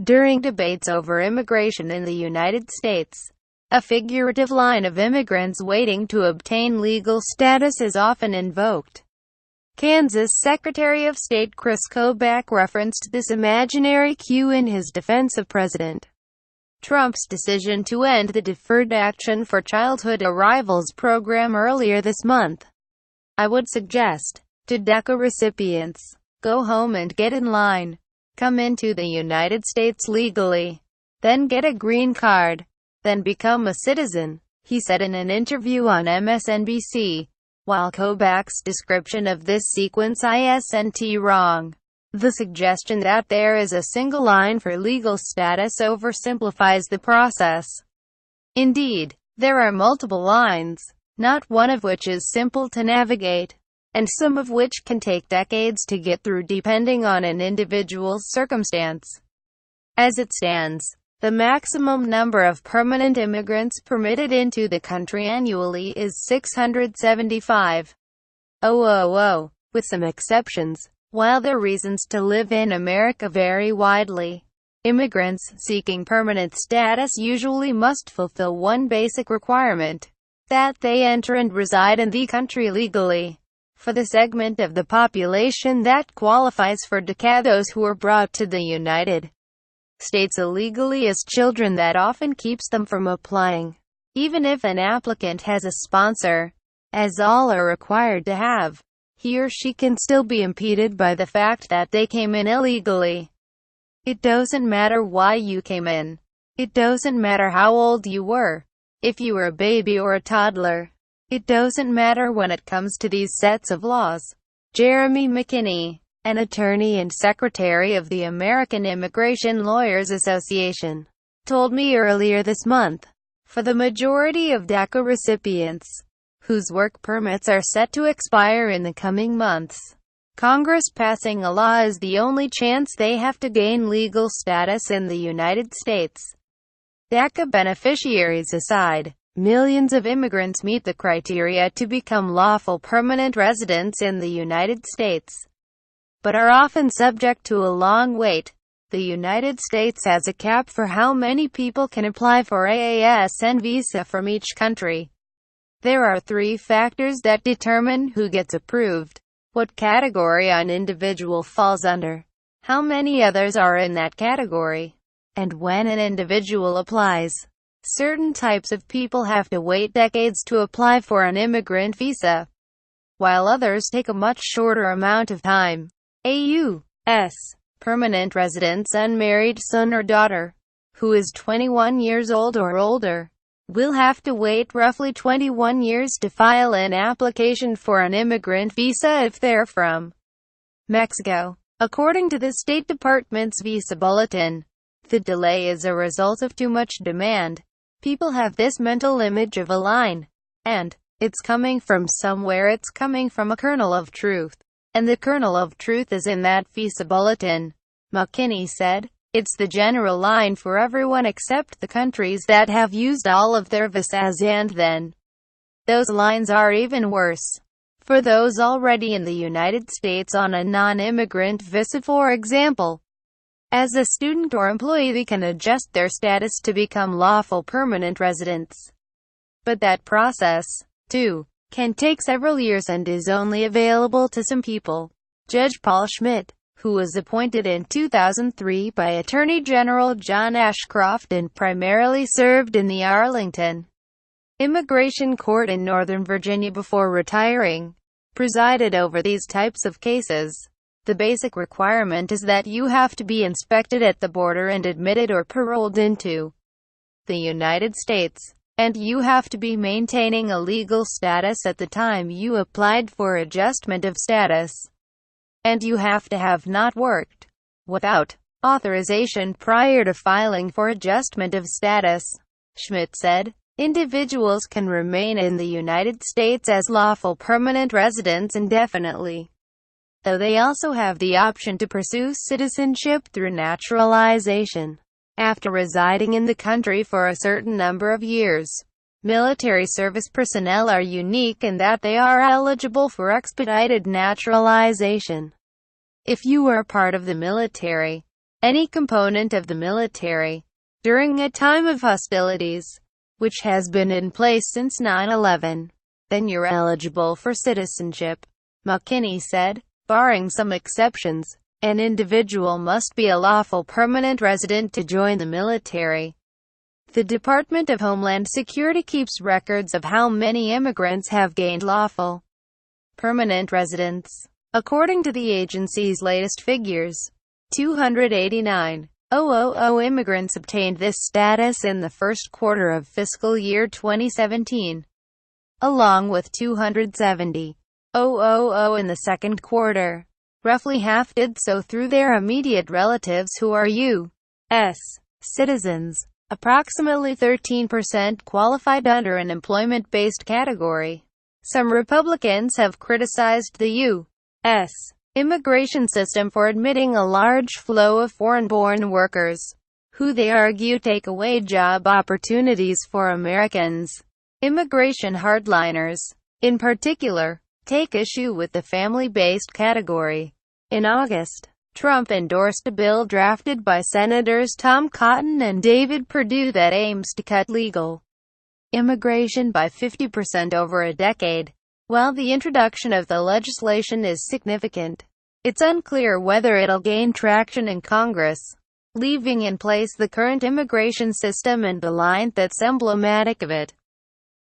During debates over immigration in the United States, a figurative line of immigrants waiting to obtain legal status is often invoked. Kansas Secretary of State Kris Kobach referenced this imaginary cue in his defense of President Trump's decision to end the Deferred Action for Childhood Arrivals program earlier this month. "I would suggest to DACA recipients, go home and get in line. Come into the United States legally. Then get a green card. Then become a citizen," he said in an interview on MSNBC. While Kobach's description of this sequence isn't wrong, the suggestion that there is a single line for legal status oversimplifies the process. Indeed, there are multiple lines, not one of which is simple to navigate, and some of which can take decades to get through depending on an individual's circumstance. As it stands, the maximum number of permanent immigrants permitted into the country annually is 675,000, with some exceptions. While the reasons to live in America vary widely, immigrants seeking permanent status usually must fulfill one basic requirement: that they enter and reside in the country legally. For the segment of the population that qualifies for DACA, those who are brought to the United States illegally as children, that often keeps them from applying. Even if an applicant has a sponsor, as all are required to have, he or she can still be impeded by the fact that they came in illegally. It doesn't matter why you came in. It doesn't matter how old you were. If you were a baby or a toddler. It doesn't matter when it comes to these sets of laws. Jeremy McKinney, an attorney and secretary of the American Immigration Lawyers Association, told me earlier this month, for the majority of DACA recipients, whose work permits are set to expire in the coming months, Congress passing a law is the only chance they have to gain legal status in the United States. DACA beneficiaries aside, millions of immigrants meet the criteria to become lawful permanent residents in the United States, but are often subject to a long wait. The United States has a cap for how many people can apply for an visa from each country. There are 3 factors that determine who gets approved: what category an individual falls under, how many others are in that category, and when an individual applies. Certain types of people have to wait decades to apply for an immigrant visa, while others take a much shorter amount of time. A U.S. permanent resident's unmarried son or daughter, who is 21 years old or older, will have to wait roughly 21 years to file an application for an immigrant visa if they're from Mexico. According to the State Department's visa bulletin, the delay is a result of too much demand. People have this mental image of a line, and it's coming from somewhere. It's coming from a kernel of truth, and the kernel of truth is in that visa bulletin, McKinney said. It's the general line for everyone except the countries that have used all of their visas, and then those lines are even worse for those already in the United States on a non-immigrant visa. For example, as a student or employee, they can adjust their status to become lawful permanent residents. But that process, too, can take several years and is only available to some people. Judge Paul Schmidt, who was appointed in 2003 by Attorney General John Ashcroft and primarily served in the Arlington Immigration Court in Northern Virginia before retiring, presided over these types of cases. The basic requirement is that you have to be inspected at the border and admitted or paroled into the United States, and you have to be maintaining a legal status at the time you applied for adjustment of status, and you have to have not worked without authorization prior to filing for adjustment of status. Schmidt said, individuals can remain in the United States as lawful permanent residents indefinitely, though they also have the option to pursue citizenship through naturalization after residing in the country for a certain number of years. Military service personnel are unique in that they are eligible for expedited naturalization. If you are part of the military, any component of the military during a time of hostilities, which has been in place since 9/11, then you're eligible for citizenship. McKinney said, barring some exceptions, an individual must be a lawful permanent resident to join the military. The Department of Homeland Security keeps records of how many immigrants have gained lawful permanent residence. According to the agency's latest figures, 289,000 immigrants obtained this status in the first quarter of fiscal year 2017, along with 270,000 in the second quarter. Roughly half did so through their immediate relatives who are U.S. citizens. Approximately 13% qualified under an employment-based category. Some Republicans have criticized the U.S. immigration system for admitting a large flow of foreign-born workers, who they argue take away job opportunities for Americans. Immigration hardliners, in particular, take issue with the family-based category. In August, Trump endorsed a bill drafted by Senators Tom Cotton and David Perdue that aims to cut legal immigration by 50% over a decade. While the introduction of the legislation is significant, it's unclear whether it'll gain traction in Congress, leaving in place the current immigration system and the line that's emblematic of it.